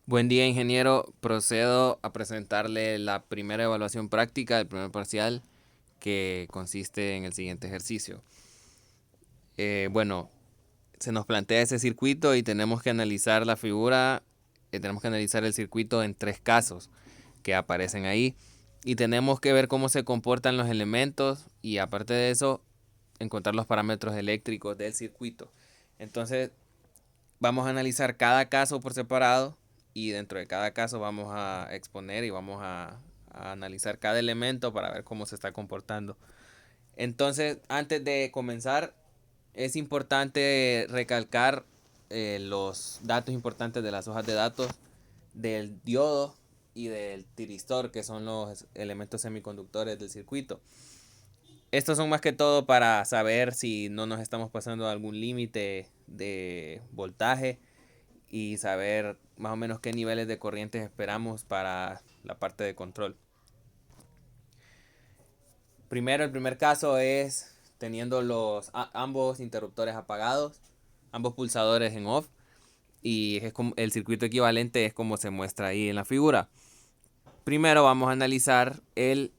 Buen día, ingeniero. Procedo a presentarle la primera evaluación práctica del primer parcial, que consiste en el siguiente ejercicio. Bueno, se nos plantea ese circuito y tenemos que analizar la figura, tenemos que analizar el circuito en 3 casos que aparecen ahí y tenemos que ver cómo se comportan los elementos y, aparte de eso, encontrar los parámetros eléctricos del circuito. Entonces, vamos a analizar cada caso por separado y dentro de cada caso vamos a exponer y vamos a analizar cada elemento para ver cómo se está comportando. Entonces, antes de comenzar, es importante recalcar los datos importantes de las hojas de datos del diodo y del tiristor, que son los elementos semiconductores del circuito. Estos son más que todo para saber si no nos estamos pasando algún límite de voltaje y saber más o menos qué niveles de corrientes esperamos para la parte de control. Primero, el primer caso es teniendo ambos interruptores apagados, ambos pulsadores en off, y es como, el circuito equivalente es como se muestra ahí en la figura. Primero vamos a analizar el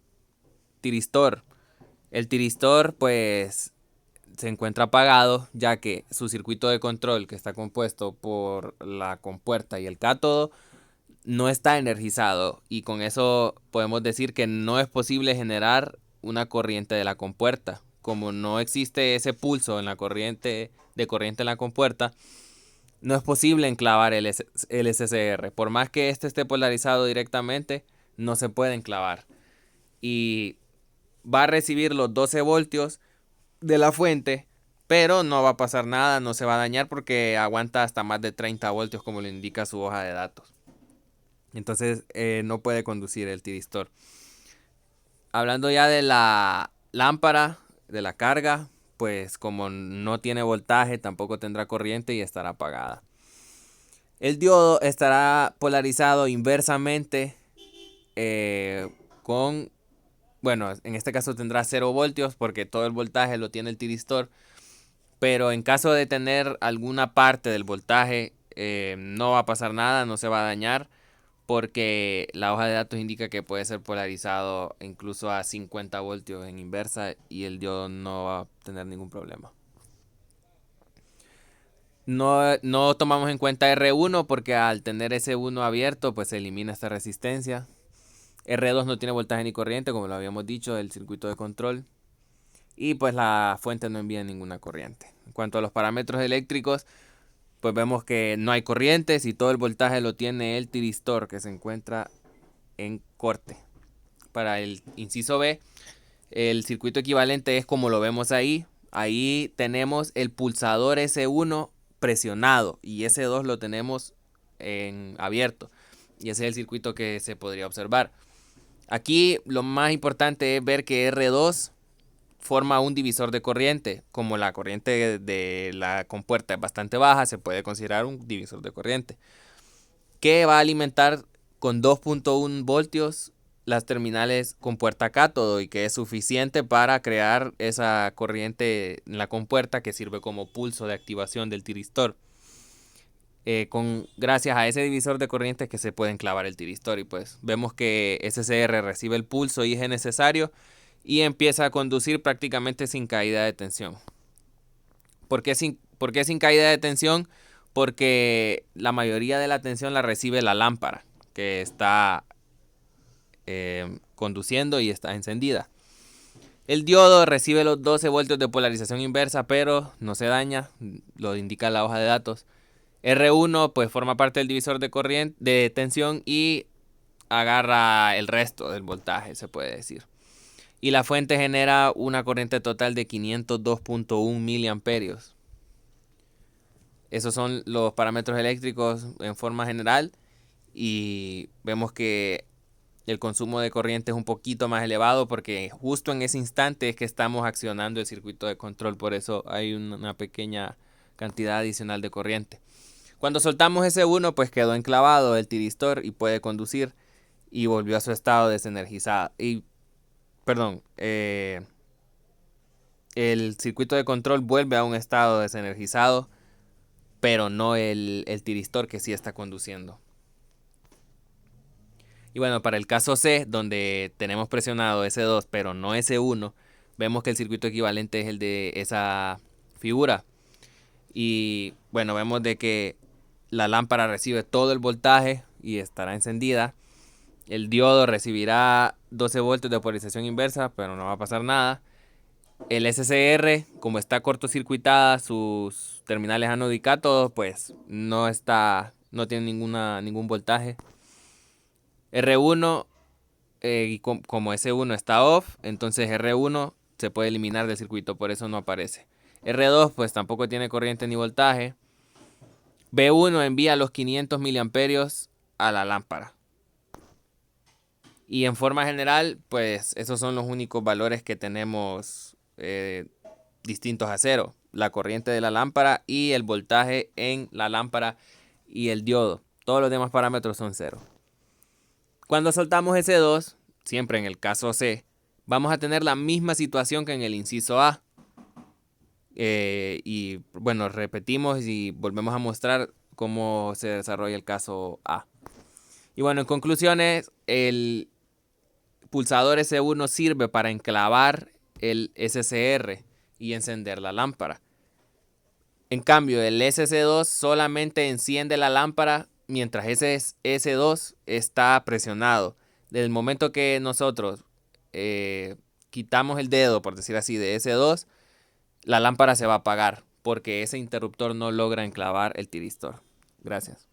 tiristor. El tiristor pues se encuentra apagado, ya que su circuito de control, que está compuesto por la compuerta y el cátodo, no está energizado, y con eso podemos decir que no es posible generar una corriente de la compuerta. Como no existe ese pulso en la corriente en la compuerta, no es posible enclavar el SCR. Por más que este esté polarizado directamente, no se puede enclavar. Y va a recibir los 12 voltios de la fuente, pero no va a pasar nada, no se va a dañar porque aguanta hasta más de 30 voltios como lo indica su hoja de datos. Entonces no puede conducir el tiristor. Hablando ya de la lámpara, de la carga, pues como no tiene voltaje, tampoco tendrá corriente y estará apagada. El diodo estará polarizado inversamente bueno, en este caso tendrá 0 voltios porque todo el voltaje lo tiene el tiristor. Pero en caso de tener alguna parte del voltaje, no va a pasar nada, no se va a dañar, porque la hoja de datos indica que puede ser polarizado incluso a 50 voltios en inversa y el diodo no va a tener ningún problema. No tomamos en cuenta R1 porque al tener S1 abierto pues se elimina esta resistencia. R2 no tiene voltaje ni corriente, como lo habíamos dicho, del circuito de control. Y pues la fuente no envía ninguna corriente. En cuanto a los parámetros eléctricos, pues vemos que no hay corrientes y todo el voltaje lo tiene el tiristor, que se encuentra en corte. Para el inciso B, el circuito equivalente es como lo vemos ahí. Ahí tenemos el pulsador S1 presionado y S2 lo tenemos en abierto. Y ese es el circuito que se podría observar. Aquí lo más importante es ver que R2 forma un divisor de corriente. Como la corriente de la compuerta es bastante baja, se puede considerar un divisor de corriente, que va a alimentar con 2.1 voltios las terminales compuerta cátodo y que es suficiente para crear esa corriente en la compuerta que sirve como pulso de activación del tiristor. Gracias a ese divisor de corriente que se puede enclavar el tiristor, y pues vemos que SCR recibe el pulso y es necesario y empieza a conducir prácticamente sin caída de tensión. ¿Por qué sin caída de tensión? Porque la mayoría de la tensión la recibe la lámpara que está conduciendo y está encendida. El diodo recibe los 12 voltios de polarización inversa, pero no se daña, lo indica la hoja de datos. R1 pues forma parte del divisor de corriente de tensión y agarra el resto del voltaje, se puede decir. Y la fuente genera una corriente total de 502.1 miliamperios. Esos son los parámetros eléctricos en forma general, y vemos que el consumo de corriente es un poquito más elevado porque justo en ese instante es que estamos accionando el circuito de control, por eso hay una pequeña cantidad adicional de corriente. Cuando soltamos ese 1 pues quedó enclavado el tiristor y puede conducir y volvió a su estado desenergizado. El circuito de control vuelve a un estado desenergizado, pero no el tiristor, que sí está conduciendo. Y bueno, para el caso C, donde tenemos presionado S2 pero no S1, vemos que el circuito equivalente es el de esa figura. Y bueno, vemos de que la lámpara recibe todo el voltaje y estará encendida. El diodo recibirá 12 voltios de polarización inversa, pero no va a pasar nada. El SCR, como está cortocircuitada, sus terminales ánodo y cátodo, pues no tiene ningún voltaje. R1, y como S1 está off, entonces R1 se puede eliminar del circuito, por eso no aparece. R2 pues tampoco tiene corriente ni voltaje. B1 envía los 500 miliamperios a la lámpara. Y en forma general, pues esos son los únicos valores que tenemos distintos a cero. La corriente de la lámpara y el voltaje en la lámpara y el diodo. Todos los demás parámetros son cero. Cuando soltamos ese 2, siempre en el caso C, vamos a tener la misma situación que en el inciso A. Y bueno, repetimos y volvemos a mostrar cómo se desarrolla el caso A. Y bueno, en conclusiones, el pulsador S1 sirve para enclavar el SCR y encender la lámpara. En cambio, el SC2 solamente enciende la lámpara mientras ese S2 está presionado. Desde el momento que nosotros quitamos el dedo, por decir así, de S2, la lámpara se va a apagar porque ese interruptor no logra enclavar el tiristor. Gracias.